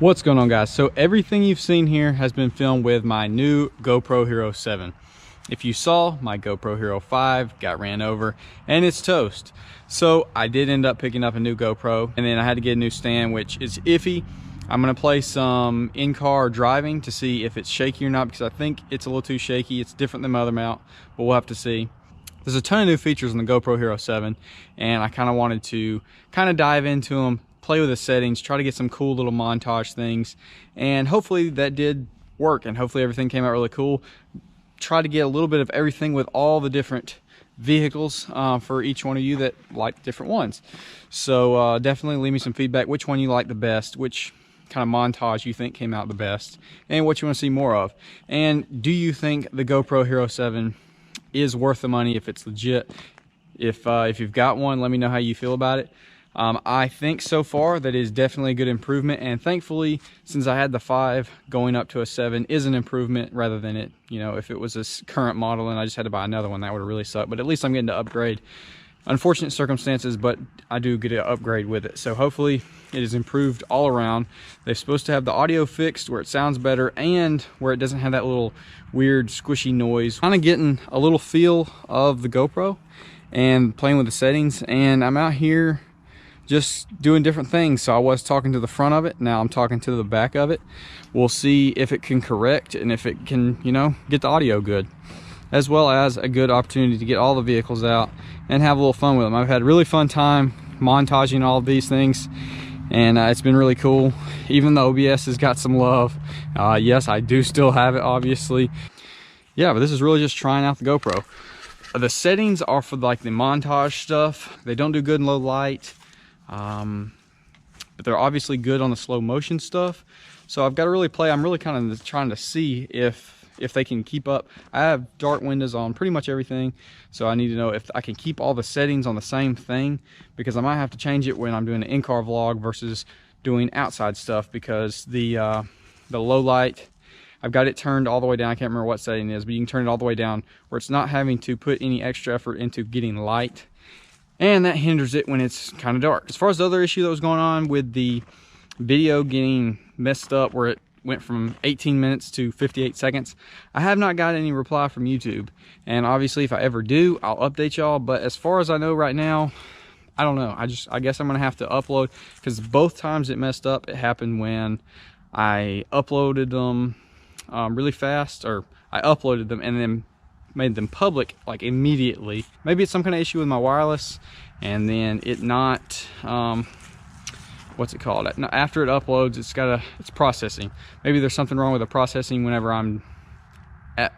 What's going on, guys? So everything you've seen here has been filmed with my new GoPro Hero 7. If you saw, my GoPro Hero 5 got ran over and it's toast. So I did end up picking up a new GoPro, and then I had to get a new stand, which is iffy. I'm gonna play some in-car driving to see if it's shaky or not, because I think it's a little too shaky. It's different than my other mount, but we'll have to see. There's a ton of new features on the GoPro Hero 7, and I kind of wanted to dive into them, play with the settings, try to get some cool little montage things, and hopefully that did work, and hopefully everything came out really cool. Try to get a little bit of everything with all the different vehicles for each one of you that like different ones. So definitely leave me some feedback, which one you like the best, which kind of montage you think came out the best, and what you want to see more of. And do you think the GoPro Hero 7 is worth the money, if it's legit? If you've got one, let me know how you feel about it. I think so far that is definitely a good improvement, and thankfully, since I had the 5, going up to a 7 is an improvement rather than it, you know, if it was a current model and I just had to buy another one, that would have really sucked. But at least I'm getting to upgrade. Unfortunate circumstances, but I do get to upgrade with it. So hopefully it is improved all around. They're supposed to have the audio fixed where it sounds better and where it doesn't have that little weird squishy noise. Kind of getting a little feel of the GoPro and playing with the settings, and I'm out here just doing different things. So I was talking to the front of it, now I'm talking to the back of it. We'll see if it can correct and if it can, you know, get the audio good, as well as a good opportunity to get all the vehicles out and have a little fun with them. I've had a really fun time montaging all of these things, and it's been really cool. Even though OBS has got some love, yes, I do still have it, obviously. Yeah, but this is really just trying out the GoPro. The settings are for like the montage stuff. They don't do good in low light, but they're obviously good on the slow motion stuff. So I've got to really play. I'm really kind of trying to see if they can keep up. I have dark windows on pretty much everything, so I need to know if I can keep all the settings on the same thing, because I might have to change it when I'm doing an in-car vlog versus doing outside stuff, because the low light, I've got it turned all the way down. I can't remember what setting it is, but you can turn it all the way down where it's not having to put any extra effort into getting light, and that hinders it when it's kind of dark. As far as the other issue that was going on with the video getting messed up, where it went from 18 minutes to 58 seconds, I have not got any reply from YouTube, and obviously if I ever do, I'll update y'all. But as far as I know right now, I don't know. I guess I'm gonna have to upload, because both times it messed up, it happened when I uploaded them really fast, or I uploaded them and then made them public like immediately. Maybe it's some kind of issue with my wireless, and then it not what's it called, after it uploads, it's processing. Maybe there's something wrong with the processing whenever I'm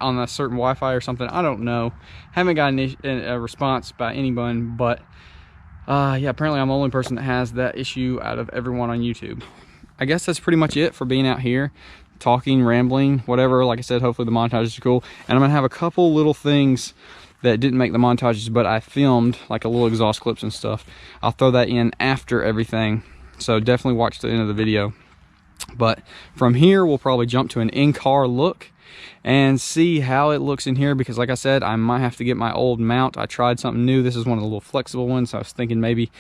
on a certain Wi-Fi or something. I don't know. Haven't gotten a response by anyone, but yeah, apparently I'm the only person that has that issue out of everyone on YouTube. I guess that's pretty much it for being out here talking, rambling, whatever. Like I said, hopefully the montages are cool, and I'm gonna have a couple little things that didn't make the montages, but I filmed, like a little exhaust clips and stuff. I'll throw that in after everything, so definitely watch the end of the video. But from here, we'll probably jump to an in-car look and see how it looks in here, because like I said, I might have to get my old mount. I tried something new. This is one of the little flexible ones, so I was thinking maybe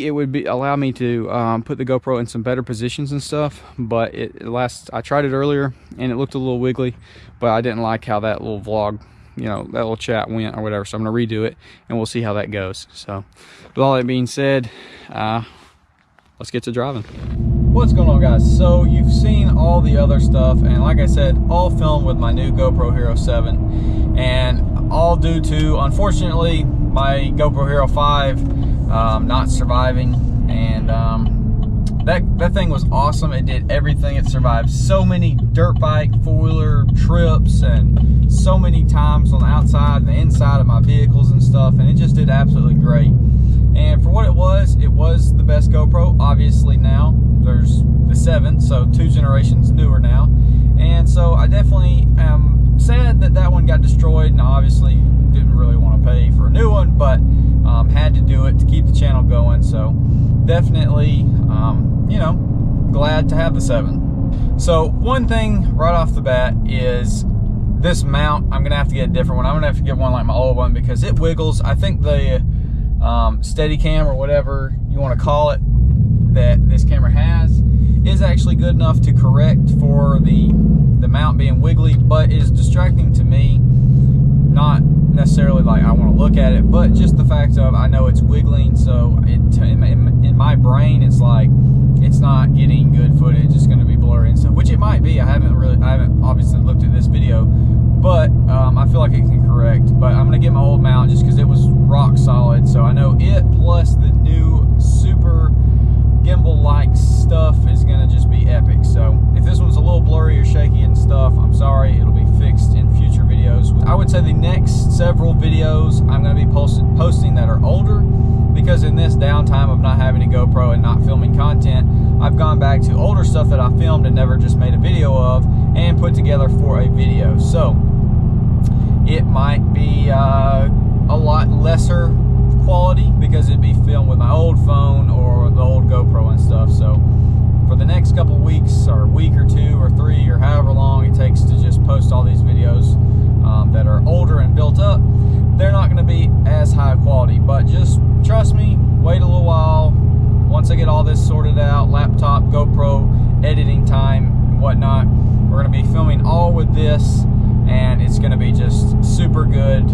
it would allow me to put the GoPro in some better positions and stuff. But I tried it earlier and it looked a little wiggly, but I didn't like how that little vlog, you know, that little chat went or whatever. So I'm gonna redo it and we'll see how that goes. So with all that being said, let's get to driving. What's going on, guys? So you've seen all the other stuff, and like I said, all filmed with my new GoPro Hero 7, and all due to, unfortunately, my GoPro Hero 5 not surviving. And that thing was awesome. It did everything. It survived so many dirt bike, four-wheeler trips, and so many times on the outside and the inside of my vehicles and stuff, and it just did absolutely great. And for what it was the best GoPro. Obviously now there's the 7, so 2 generations newer now, and so I definitely am sad that one got destroyed, and I obviously didn't really want to pay for a new one, but had to do it to keep the channel going. So definitely you know, glad to have the 7. So one thing right off the bat is this mount. I'm gonna have to get a different one. I'm gonna have to get one like my old one, because it wiggles. I think the Steadicam or whatever you want to call it that this camera has is actually good enough to correct for the mount being wiggly, but is distracting to me. Not necessarily like I want to look at it, but just the fact of I know it's wiggling, so in my brain it's like it's not getting good footage. It's going to be blurry and stuff, which it might be. I haven't obviously looked at this video, but I feel like it can correct. But I'm going to get my old mount just because it was rock solid, so I know it plus the new super gimbal-like stuff is going to just be epic. So if this one's a little blurry or shaky and stuff, I'm sorry, it'll be fixed in future videos. I would say the next several videos I'm going to be posting that are older, because in this downtime of not having a GoPro and not filming content, I've gone back to older stuff that I filmed and never just made a video of and put together for a video. So it might be a lot lesser quality because it'd be filmed with my old phone or the old GoPro and stuff. So for the next couple weeks, or a week or two or three, or however long it takes to just post all these videos that are older and built up, they're not going to be as high quality. But just trust me, wait a little while. Once I get all this sorted out, laptop, GoPro, editing time, and whatnot, we're going to be filming all with this, and it's going to be just super good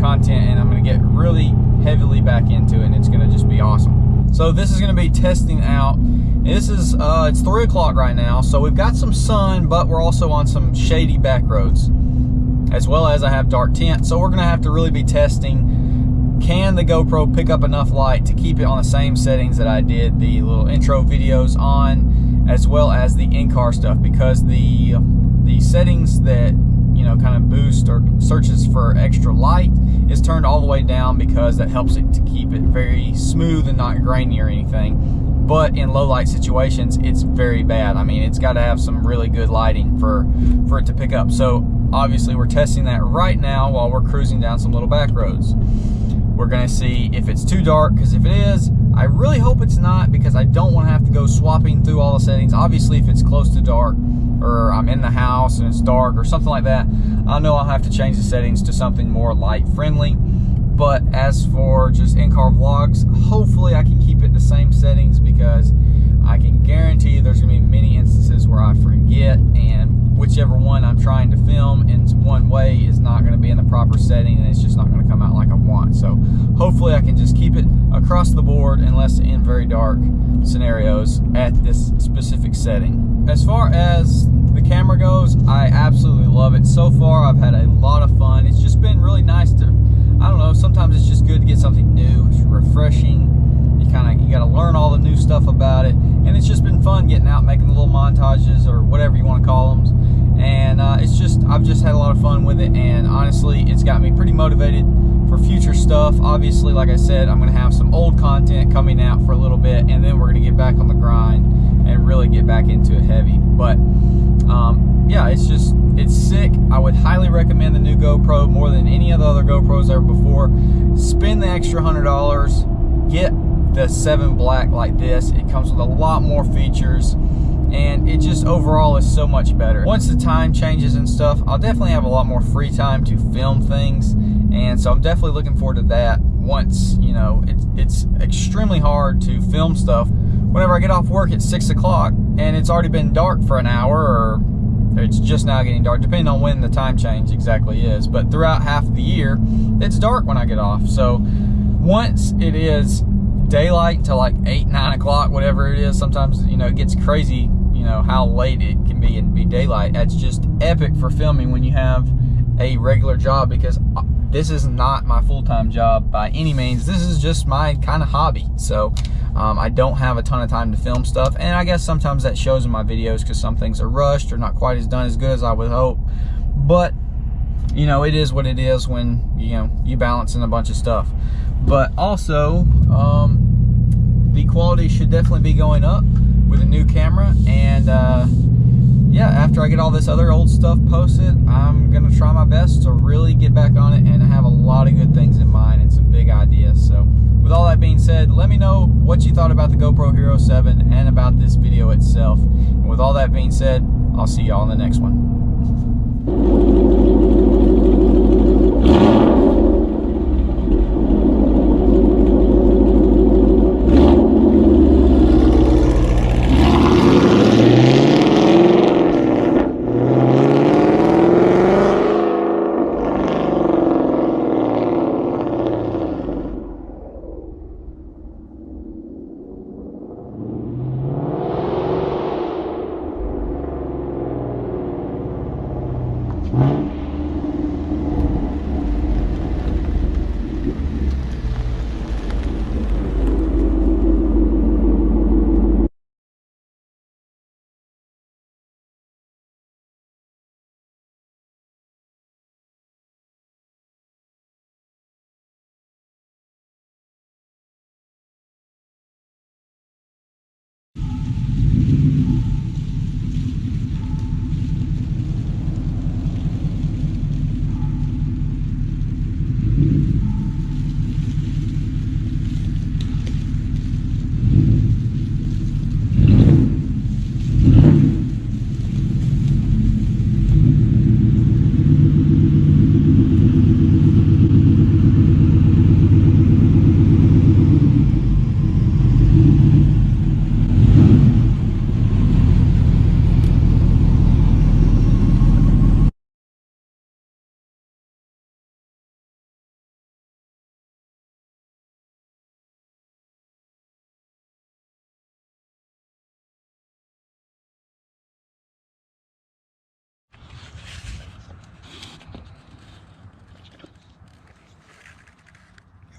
content, and I'm going to get really heavily back into it, and it's going to just be awesome. So this is going to be testing out. This is it's 3 o'clock right now, so we've got some sun, but we're also on some shady back roads, as well as I have dark tint. So we're going to have to really be testing, can the GoPro pick up enough light to keep it on the same settings that I did the little intro videos on, as well as the in-car stuff, because the settings that, you know, kind of boost or searches for extra light is turned all the way down, because that helps it to keep it very smooth and not grainy or anything. But in low light situations, it's very bad. I mean, it's got to have some really good lighting for it to pick up. So obviously we're testing that right now while we're cruising down some little back roads. We're going to see if it's too dark, because if it is, I really hope it's not, because I don't want to have to go swapping through all the settings. Obviously, if it's close to dark, or I'm in the house and it's dark or something like that, I know I'll have to change the settings to something more light friendly. But as for just in-car vlogs, hopefully I can keep it the same settings, because I can guarantee there's going to be many instances where I forget, and whichever one I'm trying to film in one way is not going to be in the proper setting, and it's just not going to come out like I want. So hopefully I can just keep it across the board, unless in very dark scenarios, at this specific setting. As far as the camera goes, I absolutely love it. So far I've had a lot of fun. It's just been really nice to, I don't know, sometimes it's just good to get something new. It's refreshing. You got to learn all the new stuff about it, and it's just been fun getting out, making the little montages or whatever you want to call them. And I've just had a lot of fun with it, and honestly, it's got me pretty motivated for future stuff. Obviously, like I said, I'm going to have some old content coming out for a little bit, and then we're going to get back on the grind and really get back into it heavy. But yeah, it's sick. I would highly recommend the new GoPro more than any of the other GoPros ever before. Spend the extra $100, get the 7 Black like this. It comes with a lot more features, and it just overall is so much better. Once the time changes and stuff, I'll definitely have a lot more free time to film things, and so I'm definitely looking forward to that. Once, you know, it's extremely hard to film stuff whenever I get off work at 6 o'clock and it's already been dark for an hour, or it's just now getting dark, depending on when the time change exactly is. But throughout half of the year, it's dark when I get off. So once it is daylight until like 8, 9 o'clock, whatever it is, sometimes, you know, it gets crazy, you know, how late it can be and be daylight. That's just epic for filming when you have a regular job, because this is not my full-time job by any means. This is just my kind of hobby. So I don't have a ton of time to film stuff, and I guess sometimes that shows in my videos, because some things are rushed or not quite as done as good as I would hope. But you know, it is what it is when, you know, you balance in a bunch of stuff. But also the quality should definitely be going up with a new camera. And yeah, after I get all this other old stuff posted, I'm gonna try my best to really get back on it, and I have a lot of good things in mind and some big ideas. So with all that being said, let me know what you thought about the GoPro Hero 7 and about this video itself. And with all that being said, I'll see y'all in the next one.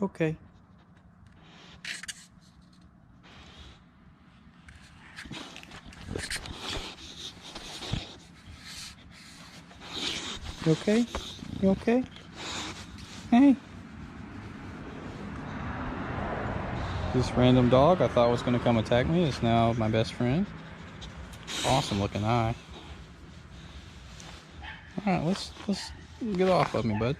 Okay. You okay? You okay? Hey. This random dog I thought was going to come attack me is now my best friend. Awesome looking eye. Alright, let's get off of me, bud.